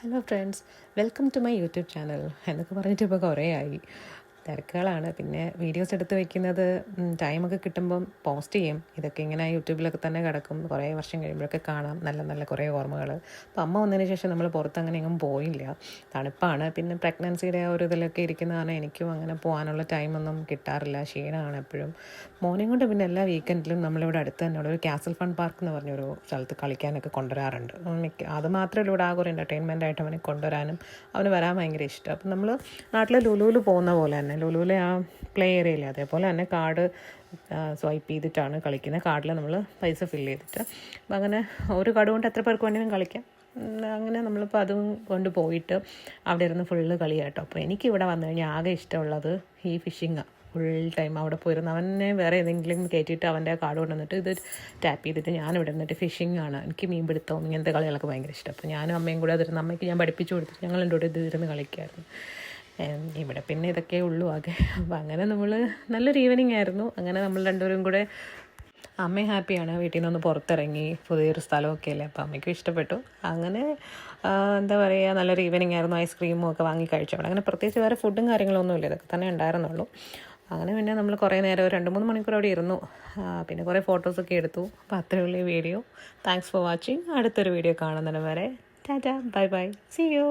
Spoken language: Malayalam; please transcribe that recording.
Hello friends, welcome to my YouTube channel എന്നൊക്കെ പറഞ്ഞിട്ട് ഇപ്പോൾ കുറേ ആയി. തിരക്കുകളാണ്. പിന്നെ വീഡിയോസ് എടുത്ത് വയ്ക്കുന്നത് ടൈമൊക്കെ കിട്ടുമ്പം പോസ്റ്റ് ചെയ്യും. ഇതൊക്കെ ഇങ്ങനെ യൂട്യൂബിലൊക്കെ തന്നെ കിടക്കും. കുറേ വർഷം കഴിയുമ്പോഴൊക്കെ കാണാം നല്ല നല്ല കുറേ ഓർമ്മകൾ. അപ്പോൾ അമ്മ വന്നതിന് ശേഷം നമ്മൾ പുറത്തങ്ങനെ എങ്ങും പോയില്ല. തണുപ്പാണ്. പിന്നെ പ്രഗ്നൻസിയുടെ ആ ഒരു ഇതിലൊക്കെ ഇരിക്കുന്നതാണ്. എനിക്കും അങ്ങനെ പോകാനുള്ള ടൈമൊന്നും കിട്ടാറില്ല. ക്ഷീണമാണ് എപ്പോഴും. മോനെയും കൊണ്ട് പിന്നെ എല്ലാ വീക്കെൻഡിലും നമ്മളിവിടെ അടുത്ത് തന്നെയുള്ള ഒരു കാസിൽ ഫൺ പാർക്ക് എന്ന് പറഞ്ഞൊരു സ്ഥലത്ത് കളിക്കാനൊക്കെ കൊണ്ടുവരാറുണ്ട്. അത് മാത്രമല്ല, ഇവിടെ ആകെ ഒരു എൻ്റർടൈൻമെൻ്റ് ആയിട്ട് അവനെ കൊണ്ടുവരാനും അവന് വരാൻ ഭയങ്കര ഇഷ്ടം. അപ്പം നമ്മൾ നാട്ടിൽ ലുലുവിൽ പോകുന്ന പോലെ തന്നെ ലുലുവിലെ ആ പ്ലേ ഏരിയയില്ലേ, അതേപോലെ തന്നെ കാർഡ് സ്വൈപ്പ് ചെയ്തിട്ടാണ് കളിക്കുന്നത്. കാർഡിൽ നമ്മൾ പൈസ ഫില്ല് ചെയ്തിട്ട് അപ്പം അങ്ങനെ ഒരു കാർഡ് കൊണ്ട് എത്ര പേർക്ക് വേണമെങ്കിലും കളിക്കാം. അങ്ങനെ നമ്മളിപ്പോൾ അതും കൊണ്ട് പോയിട്ട് അവിടെ ഇരുന്ന് ഫുള്ള് കളിയാട്ടോ. അപ്പോൾ എനിക്കിവിടെ വന്നു കഴിഞ്ഞാൽ ആകെ ഇഷ്ടമുള്ളത് ഈ ഫിഷിങ്ങാണ്. ഫുൾ ടൈം അവിടെ പോയിരുന്നു അവനെ വേറെ ഏതെങ്കിലും കയറ്റിയിട്ട് അവൻ്റെ കാർഡ് കൊണ്ടുവന്നിട്ട് ഇത് ടാപ്പ് ചെയ്തിട്ട് ഞാനിവിടെ നിന്നിട്ട് ഫിഷിംഗ് ആണ്. എനിക്ക് മീൻ പിടുത്തവും ഇങ്ങനത്തെ കളികളൊക്കെ ഭയങ്കര ഇഷ്ടം. അപ്പോൾ ഞാനും അമ്മയും കൂടെ അതിരുന്ന് അമ്മയ്ക്ക് ഞാൻ പഠിപ്പിച്ചു കൊടുത്തിട്ട് ഞങ്ങൾ എൻ്റെ കൂടെ ഇതിരുന്ന് കളിക്കുമായിരുന്നു. ഇവിടെ പിന്നെ ഇതൊക്കെ ഉള്ളൂ ആകെ. അപ്പോൾ അങ്ങനെ നമ്മൾ നല്ലൊരു ഈവനിങ് ആയിരുന്നു. അങ്ങനെ നമ്മൾ രണ്ടുപേരും കൂടെ, അമ്മയും ഹാപ്പിയാണ്, വീട്ടിൽ നിന്നൊന്ന് പുറത്തിറങ്ങി പുതിയൊരു സ്ഥലമൊക്കെ അല്ലേ, അപ്പോൾ അമ്മയ്ക്കും ഇഷ്ടപ്പെട്ടു. അങ്ങനെ എന്താ പറയുക, നല്ലൊരു ഈവനിങ് ആയിരുന്നു. ഐസ്ക്രീമും ഒക്കെ വാങ്ങി കഴിച്ചു. അവിടെ അങ്ങനെ പ്രത്യേകിച്ച് വേറെ ഫുഡും കാര്യങ്ങളൊന്നുമില്ല, ഇതൊക്കെ തന്നെ ഉണ്ടായിരുന്നുള്ളൂ. അങ്ങനെ പിന്നെ നമ്മൾ കുറേ നേരം 2-3 മണിക്കൂർ അവിടെ ഇരുന്നു. പിന്നെ കുറേ ഫോട്ടോസൊക്കെ എടുത്തു. അപ്പോൾ അത്രയുള്ള വീഡിയോ. Thanks for watching. അടുത്തൊരു വീഡിയോ കാണുന്നതിന് വരെ ta ta, bye bye, see U.